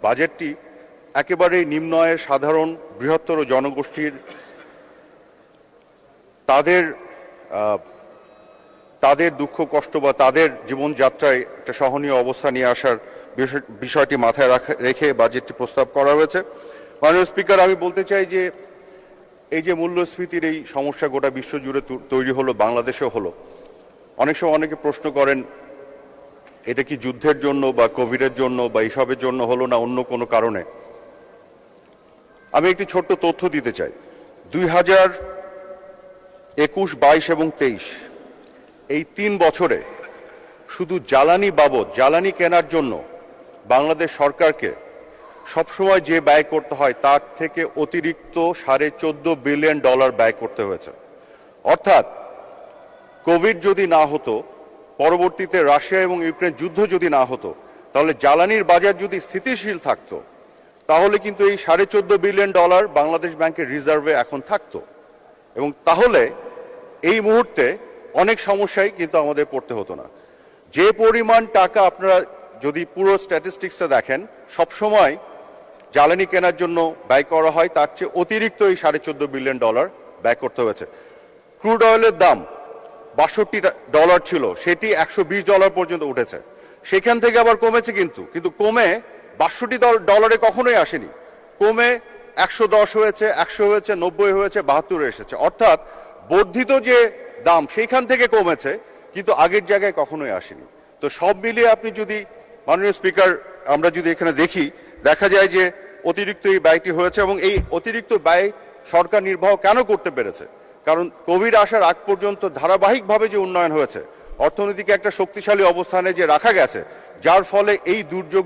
বাজেটটি একেবারেই নিম্ন আয়ের সাধারণ বৃহত্তর জনগোষ্ঠীর তাদের দুঃখ কষ্ট বা তাদের জীবনযাত্রায় একটা সহনীয় অবস্থা নিয়ে আসার বিষয়টি মাথায় রেখে বাজেটটি প্রস্তাব করা হয়েছে। মাননীয় স্পিকার, আমি বলতে চাই যে এই যে মূল্যস্ফীতির এই সমস্যা গোটা বিশ্ব জুড়ে তৈরি হলো, বাংলাদেশেও হলো, অনেক সময় অনেকে প্রশ্ন করেন এটা কি যুদ্ধের জন্য বা কোভিডের জন্য বা এসবের জন্য হলো না অন্য কোনো কারণে। আমি একটি ছোট্ট তথ্য দিতে চাই। 2021, 22 এবং 23 এই 3 বছরে শুধু জ্বালানি বাবদ, জ্বালানি কেনার জন্য বাংলাদেশ সরকারকে সবসময় যে ব্যয় করতে হয় তার থেকে অতিরিক্ত $14.5 বিলিয়ন ব্যয় করতে হয়েছে। অর্থাৎ কোভিড যদি না হতো, পরবর্তীতে রাশিয়া এবং ইউক্রেন যুদ্ধ যদি না হতো, তাহলে জ্বালানির বাজার যদি স্থিতিশীল থাকতো, তাহলে কিন্তু এই $14.5 বিলিয়ন বাংলাদেশ ব্যাংকের রিজার্ভে এখন থাকতো, এবং তাহলে এই মুহূর্তে অনেক সমস্যায় কিন্তু আমাদের পড়তে হতো না। যে পরিমাণ টাকা আপনারা যদি পুরো স্ট্যাটিস্টিক্সে দেখেন, সবসময় জ্বালানি কেনার জন্য ব্যয় করা হয়, তার চেয়ে অতিরিক্ত এই $14.5 বিলিয়ন ব্যয় করতে হয়েছে। ক্রুড অয়েলের দাম $62 ছিল, সেটি $120 পর্যন্ত উঠেছে। সেখান থেকে আবার কমেছে, কিন্তু কমে $62 কখনোই আসেনি, কমে 110 হয়েছে, 100 হয়েছে, 90 হয়েছে, 72 এসেছে। অর্থাৎ বর্ধিত যে দাম সেইখান থেকে কমেছে, কিন্তু আগের জায়গায় কখনোই আসেনি। তো সব মিলিয়ে আপনি যদি, মাননীয় স্পিকার, আমরা যদি এখানে দেখি, দেখা যায় যে অতিরিক্ত এই ব্যয়টি হয়েছে, এবং এই অতিরিক্ত ব্যয় সরকার নির্বাহ কেন করতে পেরেছে? কারণ কোভিড আসার আগ পর্যন্ত ধারাবাহিকভাবে যে উন্নয়ন হয়েছে, অর্থনীতিকে একটা শক্তিশালী অবস্থানে যে রাখা গেছে, যার ফলে এই দুর্যোগ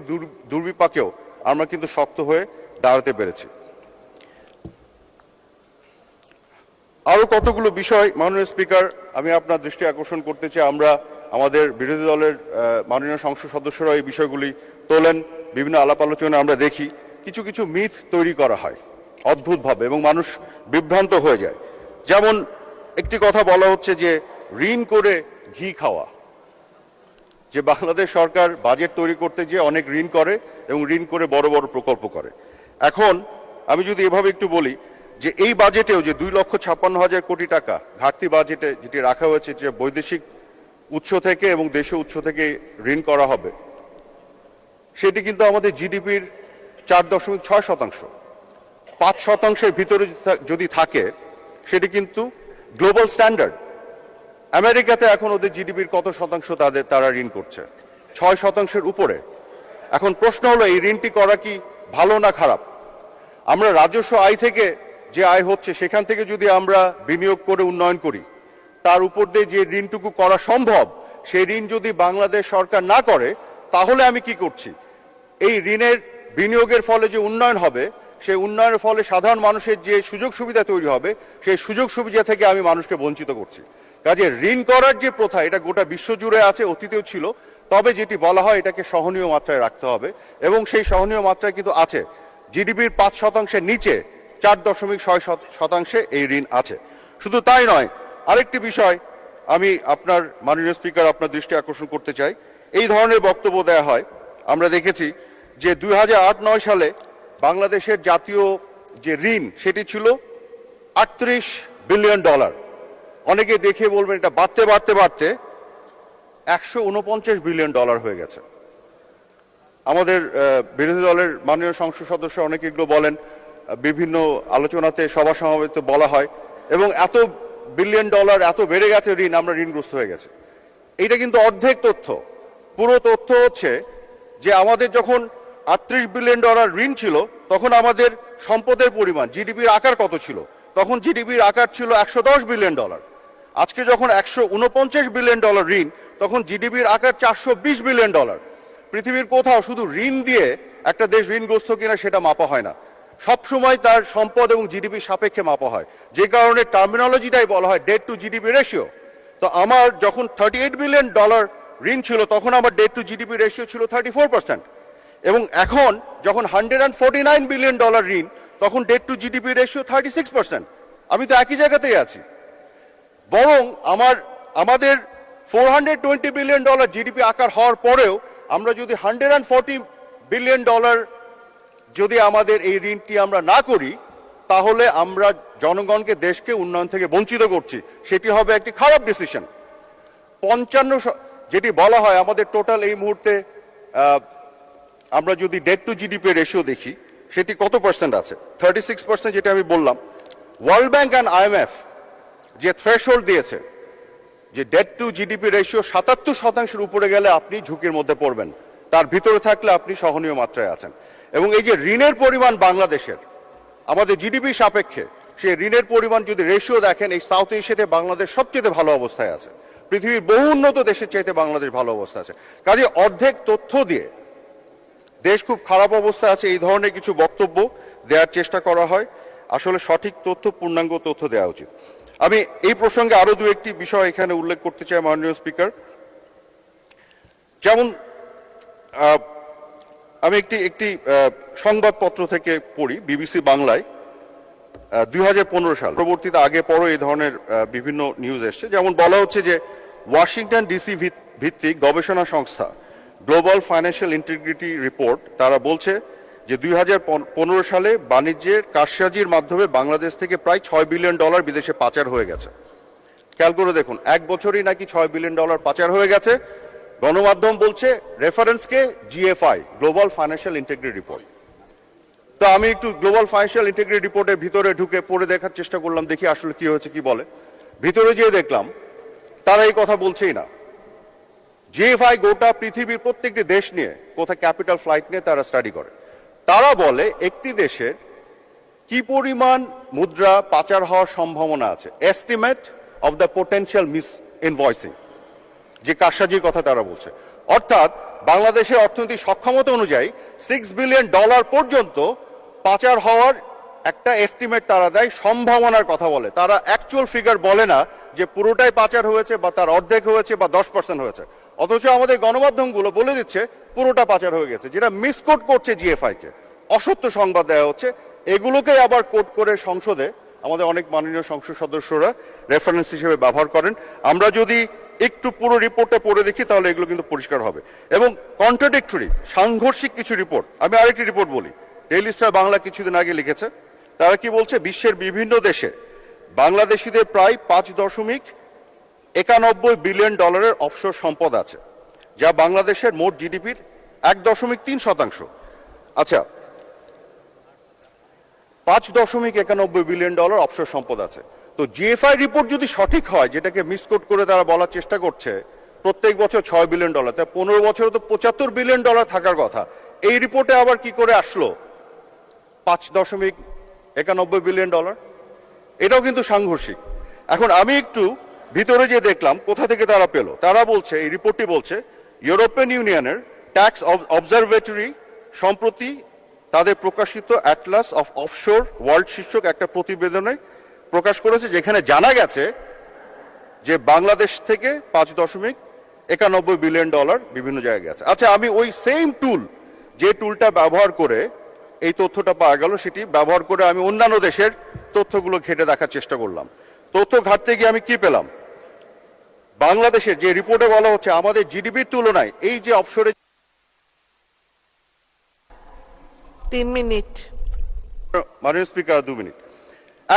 দুর্বিপাকেও আমরা কিন্তু শক্ত হয়ে দাঁড়াতে পেরেছি। আরো কতগুলো বিষয়, মাননীয় স্পিকার, আমি আপনার দৃষ্টি আকর্ষণ করতে চাই। আমরা আমাদের বিরোধী দলের মাননীয় সংসদ সদস্যরা এই বিষয়গুলি তোলেন, বিভিন্ন আলাপ আলোচনা আমরা দেখি, কিছু কিছু মিথ তৈরি করা হয় অদ্ভুতভাবে এবং মানুষ বিভ্রান্ত হয়ে যায়। যেমন একটি কথা বলা হচ্ছে যে ঋণ করে ঘি খাওয়া, যে বাংলাদেশ সরকার বাজেট তৈরি করতে গিয়ে অনেক ঋণ করে এবং ঋণ করে বড় বড় প্রকল্প করে। এখন আমি যদি এভাবে একটু বলি যে এই বাজেটেও যে 2,56,000 কোটি টাকা ঘাটতি বাজেটে যেটি রাখা হয়েছে, যে বৈদেশিক উৎস থেকে এবং দেশীয় উৎস থেকে ঋণ করা হবে, সেটি কিন্তু আমাদের জিডিপির 4.6%। 5%-এর ভিতরে যদি থাকে সেটি কিন্তু গ্লোবাল স্ট্যান্ডার্ড। আমেরিকাতে এখন ওদের জিডিপির কত শতাংশ তারা ঋণ করছে? 6%-এর উপরে। এখন প্রশ্ন হলো, এই ঋণটি করা কি ভালো না খারাপ? আমরা রাজস্ব আয় থেকে যে আয় হচ্ছে সেখান থেকে যদি আমরা বিনিয়োগ করে উন্নয়ন করি, তার উপর দিয়ে যে ঋণটুকু করা সম্ভব, সেই ঋণ যদি বাংলাদেশ সরকার না করে, তাহলে আমি কি করছি? এই ঋণের বিনিয়োগের ফলে যে উন্নয়ন হবে, সেই উন্নয়নের ফলে সাধারণ মানুষের যে সুযোগ সুবিধা তৈরি হবে, সেই সুযোগ সুবিধা থেকে আমি মানুষকে বঞ্চিত করছি। কাজে ঋণ করার যে প্রথা, এটা গোটা বিশ্ব জুড়ে আছে, অতীতেও ছিল, তবে যেটি বলা হয় এটাকে সহনীয় মাত্রায় রাখতে হবে, এবং সেই সহনীয় মাত্রায় কিন্তু আছে। জিডিপির 5%-এর নিচে 4.6% এই ঋণ আছে। শুধু তাই নয়, আরেকটি বিষয় আমি আপনার মাননীয় স্পিকার আপনার দৃষ্টি আকর্ষণ করতে চাই। এই ধরনের বক্তব্য দেয়া হয়, আমরা দেখেছি যে 2008-9 সালে বাংলাদেশের জাতীয় যে ঋণ সেটি ছিল $38 বিলিয়ন। অনেকে দেখে বলবেন এটা বাড়তে বাড়তে বাড়তে $149 বিলিয়ন হয়ে গেছে। আমাদের বিরোধী দলের মাননীয় সংসদ সদস্য অনেকে এগুলো বলেন, বিভিন্ন আলোচনাতে সভা সমাবেশে বলা হয়, এবং $1 বিলিয়ন এত বেড়ে গেছে ঋণ, আমরা ঋণগ্রস্ত হয়ে গেছে। এইটা কিন্তু অর্ধেক তথ্য। পুরো তথ্য হচ্ছে যে আমাদের যখন $38 বিলিয়ন ঋণ ছিল, তখন আমাদের সম্পদের পরিমাণ, জিডিপির আকার কত ছিল? তখন জিডিপির আকার ছিল $110 বিলিয়ন। আজকে যখন $149 বিলিয়ন ঋণ, তখন জিডিপির আকার $420 বিলিয়ন। পৃথিবীর কোথাও শুধু ঋণ দিয়ে একটা দেশ ঋণগ্রস্ত কিনা সেটা মাপা হয় না, সবসময় তার সম্পদ এবং জিডিপির সাপেক্ষে মাপা হয়, যে কারণে টার্মিনোলজিটাই বলা হয় ডেট টু জিডিপি রেশিও। তো আমার যখন $38 বিলিয়ন ঋণ ছিল, তখন আমার ডেট টু জিডিপি রেশিও ছিল 34%, এবং এখন যখন $149 বিলিয়ন ঋণ, তখন ডেট টু জিডিপি রেশিও 36%। আমি তো একই জায়গাতেই আছি। বরং আমাদের $420 বিলিয়ন জিডিপি আকার হওয়ার পরেও আমরা যদি $140 বিলিয়ন যদি আমাদের এই ঋণটি আমরা না করি তাহলে আমরা জনগণকে দেশকে উন্নয়ন থেকে বঞ্চিত করছি, সেটি হবে একটি খারাপ ডিসিশন। 55 যেটি বলা হয় আমাদের টোটাল এই মুহূর্তে আমরা যদি ডেট টু জিডিপি রেশিও দেখি সেটি কত পার্সেন্ট আছে, 36%, যেটা আমি বললাম। ওয়ার্ল্ড ব্যাংক অ্যান্ড আইএমএফ যে থ্রেশহোল্ড দিয়েছে যে ডেট টু জিডিপি রেশিও 77% উপরে গেলে আপনি ঝুঁকির মধ্যে পড়বেন, তার ভিতরে থাকলে আপনি সহনীয় মাত্রায় আছেন। এবং এই যে ঋণের পরিমাণ বাংলাদেশের আমাদের জিডিপি সাপেক্ষে, সেই ঋণের পরিমাণ যদি রেশিও দেখেন, এই সাউথ এশিয়াতে বাংলাদেশ সবচেয়ে ভালো অবস্থায় আছে, পৃথিবীর বহু উন্নত দেশের চাইতে বাংলাদেশ ভালো অবস্থা আছে। কাজে অর্ধেক তথ্য দিয়ে দেশ খুব খারাপ অবস্থা আছে এই ধরনের কিছু বক্তব্য দেওয়ার চেষ্টা করা হয়। আসলে সঠিক তথ্য, পূর্ণাঙ্গ তথ্য দেওয়া উচিত। আমি এই প্রসঙ্গে আরো দু একটি বিষয় এখানে উল্লেখ করতে চাই মাননীয় স্পিকার। যেমন আমি একটি সংবাদপত্র থেকে পড়ি, বিবিসি বাংলায় 2015 সাল, পরবর্তীতে আগে পরও এই ধরনের বিভিন্ন নিউজ এসছে। যেমন বলা হচ্ছে যে ওয়াশিংটন ডিসি ভিত্তিক গবেষণা সংস্থা গ্লোবাল ফাইন্যান্সিয়াল ইন্টিগ্রিটি রিপোর্ট, তারা বলছে যে 2015 সালে বাণিজ্যের কারসাজির মাধ্যমে বাংলাদেশ থেকে প্রায় $6 বিলিয়ন বিদেশে পাচার হয়ে গেছে। খেয়াল করে দেখুন, এক বছরই নাকি $6 বিলিয়ন পাচার হয়ে গেছে। গণমাধ্যম বলছে রেফারেন্সকে GFI, global financial integrity report. তো আমি একটু গ্লোবাল ফাইন্যান্সিয়াল ইন্টিগ্রিটি রিপোর্টের ভিতরে ঢুকে পড়ে দেখার চেষ্টা করলাম, দেখি আসলে কি হয়েছে, কি বলে। ভিতরে যেয়ে দেখলাম তারা এই কথা বলছেই না। জিএফআই গোটা পৃথিবীর প্রত্যেকটি দেশ নিয়ে, কোথায় ক্যাপিটাল ফ্লাইট নিয়ে তারা স্টাডি করে। তারা বলে একটি দেশের কি পরিমাণ মুদ্রা পাচার হওয়ার সম্ভাবনা আছে, estimate of the potential miss invoicing, যে কারসাজির কথা তারা বলছে। অর্থাৎ বাংলাদেশের অর্থনৈতিক সক্ষমতা অনুযায়ী $6 বিলিয়ন পর্যন্ত পাচার হওয়ার একটা এস্টিমেট তারা দেয়, সম্ভাবনার কথা বলে। তারা অ্যাকচুয়াল ফিগার বলে না যে পুরোটাই পাচার হয়েছে বা তার অর্ধেক হয়েছে বা 10% হয়েছে। অথচ আমাদের গণমাধ্যমগুলো বলে দিচ্ছে পুরোটা পাচার হয়ে গেছে, যেটা মিসকোট করছে জিএফআই কে, অসত্য সংবাদ দেওয়া হচ্ছে। এগুলোকে আবার কোট করে সংসদে আমাদের অনেক মাননীয় সংসদ সদস্যরা রেফারেন্স হিসেবে ব্যবহার করেন। আমরা যদি একটু পুরো রিপোর্টটা পড়ে দেখি তাহলে এগুলো কিন্তু পরিষ্কার হবে। এবং কন্ট্রাডিক্টরি, সাংঘর্ষিক কিছু রিপোর্ট। আমি আরেকটি রিপোর্ট বলি, ডেইলি স্টার বাংলা কিছুদিন আগে লিখেছে। তারা কি বলছে, বিশ্বের বিভিন্ন দেশে বাংলাদেশিদের প্রায় $5.91 বিলিয়ন অফশোর সম্পদ আছে, যা বাংলাদেশের মোট জিডিপির 1.3%। আচ্ছা, $5.91 বিলিয়ন অফশোর সম্পদ আছে। তো জিএফআই রিপোর্ট যদি সঠিক হয়, যেটাকে মিসকোট করে তারা বলার চেষ্টা করছে প্রত্যেক বছর $6 বিলিয়ন, তাই 15 বছরে তো $75 বিলিয়ন থাকার কথা। এই রিপোর্টে আবার কি করে আসলো $5.91 বিলিয়ন? এটাও কিন্তু সাংঘর্ষিক। এখন আমি একটু ভিতরে যে দেখলাম কোথা থেকে তারা পেল। তারা বলছে, এই রিপোর্টটি বলছে, ইউরোপিয়ান ইউনিয়নের ট্যাক্স অবজারভেটরি সম্প্রতি তাদের প্রকাশিত অ্যাটলাস অফ অফশোর ওয়ার্ল্ড শীর্ষক একটা প্রতিবেদনে প্রকাশ করেছে, যেখানে জানা গেছে যে বাংলাদেশ থেকে $5.91 বিলিয়ন বিভিন্ন জায়গায় আছে। আচ্ছা, আমি ওই সেম টুল, যে টুলটা ব্যবহার করে এই তথ্যটা পাওয়া গেল, সেটি ব্যবহার করে আমি অন্যান্য দেশের তথ্যগুলো ঘেটে দেখার চেষ্টা করলাম। তথ্য ঘাটতে গিয়ে আমি কি পেলাম, বাংলাদেশের যে রিপোর্টে বলা হচ্ছে আমাদের জিডিপির তুলনায় এই যে অফশোরে 3 মিনিট মাননীয় স্পিকার 2 মিনিট,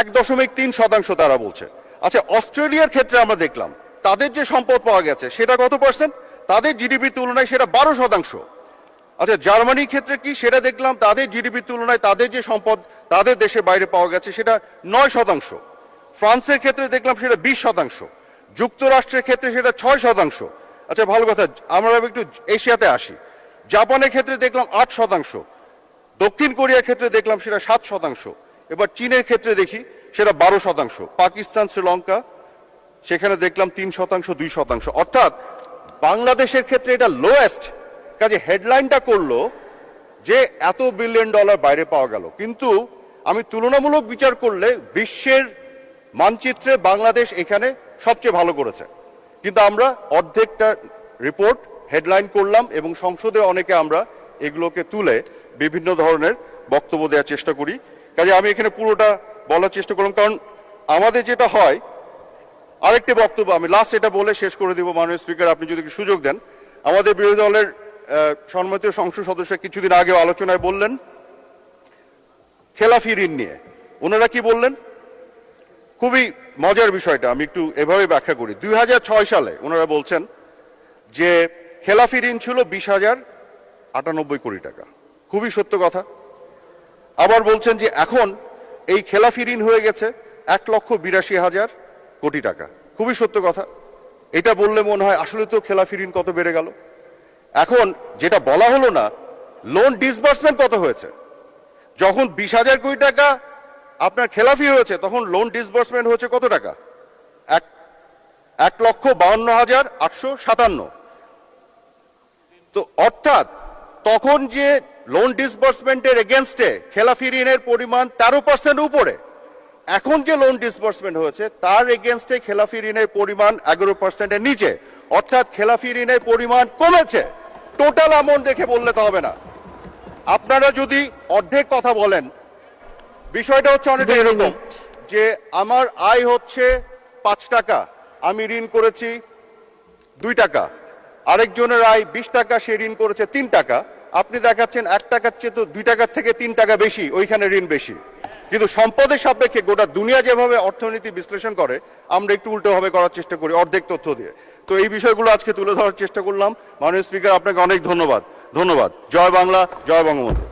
1.3% তারা বলছে। আচ্ছা, অস্ট্রেলিয়ার ক্ষেত্রে আমরা দেখলাম তাদের যে সম্পদ পাওয়া গেছে সেটা কত পার্সেন্ট, তাদের জিডিপির তুলনায় সেটা 12%। আচ্ছা, জার্মানির ক্ষেত্রে কি সেটা দেখলাম, তাদের জিডিপির তুলনায় তাদের যে সম্পদ তাদের দেশের বাইরে পাওয়া গেছে সেটা 9%। ফ্রান্সের ক্ষেত্রে দেখলাম সেটা 20%। যুক্তরাষ্ট্রের ক্ষেত্রে সেটা 6%। আচ্ছা, ভালো কথা, আমরা একটু এশিয়াতে আসি। জাপানের ক্ষেত্রে দেখলাম 8%, দক্ষিণ কোরিয়ার ক্ষেত্রে দেখলাম সেটা 7%, এবার চীনের ক্ষেত্রে দেখি সেটা 12%, পাকিস্তান, শ্রীলঙ্কা সেখানে দেখলাম 3%, 2%। অর্থাৎ বাংলাদেশের ক্ষেত্রে এটা লোয়েস্ট। কাজে হেডলাইনটা করলো যে এত বিলিয়ন ডলার বাইরে পাওয়া গেল, কিন্তু আমি তুলনামূলক বিচার করলে বিশ্বের মানচিত্রে বাংলাদেশ এখানে সবচেয়ে ভালো করেছে। কিন্তু আমরা অর্ধেকটা রিপোর্ট হেডলাইন করলাম এবং সংসদে অনেকে আমরা এগুলোকে তুলে বিভিন্ন ধরনের বক্তব্য দেওয়ার চেষ্টা করি। কাজে আমি এখানে পুরোটা বলার চেষ্টা করলাম, কারণ আমাদের যেটা হয়, আরেকটি বক্তব্য আমি লাস্ট এটা বলে শেষ করে দিব মাননীয় স্পিকার, আপনি যদি সুযোগ দেন। আমাদের বিরোধী দলের সম্মানিত সংসদ সদস্য কিছুদিন আগে আলোচনায় বললেন খেলাফি ঋণ নিয়ে। ওনারা কি বললেন, খুবই মজার বিষয়টা আমি একটু এভাবে ব্যাখ্যা করি। 2006 সালে ওনারা বলছেন যে খেলাফি ঋণ ছিল 20,098 কোটি টাকা, খুবই সত্য কথা। আবার বলছেন যে এখন এই খেলাফি ঋণ হয়ে গেছে 1,82,000 কোটি টাকা, খুবই সত্য কথা। এটা বললে মনে হয় আসলে তো খেলাফি ঋণ কত বেড়ে গেল। এখন যেটা বলা হলো না, লোন ডিসবার্সমেন্ট কত হয়েছে। যখন 20,000 কোটি টাকা আপনার খেলাফি হয়েছে তখন লোন ডিসবার্সমেন্ট হয়েছে কত টাকা, 1,52,857। তো অর্থাৎ তখন যে লোন ডিসবার্সমেন্টের এগেনস্টে খেলাফি ঋণের পরিমাণ 13% উপরে, এখন যে লোন ডিসবার্সমেন্ট হয়েছে তার এগেনস্টে খেলাফি ঋণের পরিমাণ 11%-এর নিচে, অর্থাৎ খেলাফি ঋণের পরিমাণ কমেছে। টোটাল অ্যামাউন্ট দেখে বললে তো হবে না। আপনারা যদি অর্ধেক কথা বলেন, বিষয়টা হচ্ছে অনেকটা এরকম যে আমার আয় হচ্ছে 5 টাকা, আমি ঋণ করেছি 2 টাকা, আরেকজনের আয় 20 টাকা, সে ঋণ করেছে 3 টাকা। আপনি দেখাচ্ছেন 1 টাকার চেয়ে তো 2 টাকার থেকে 3 টাকা বেশি, ওইখানে ঋণ বেশি। কিন্তু সম্পদের সাপেক্ষে গোটা দুনিয়া যেভাবে অর্থনীতি বিশ্লেষণ করে, আমরা একটু উল্টোভাবে করার চেষ্টা করি অর্ধেক তথ্য দিয়ে। তো এই বিষয়গুলো আজকে তুলে ধরার চেষ্টা করলাম। মাননীয় স্পিকার, আপনাকে অনেক ধন্যবাদ। জয় বাংলা, জয় বঙ্গবন্ধু।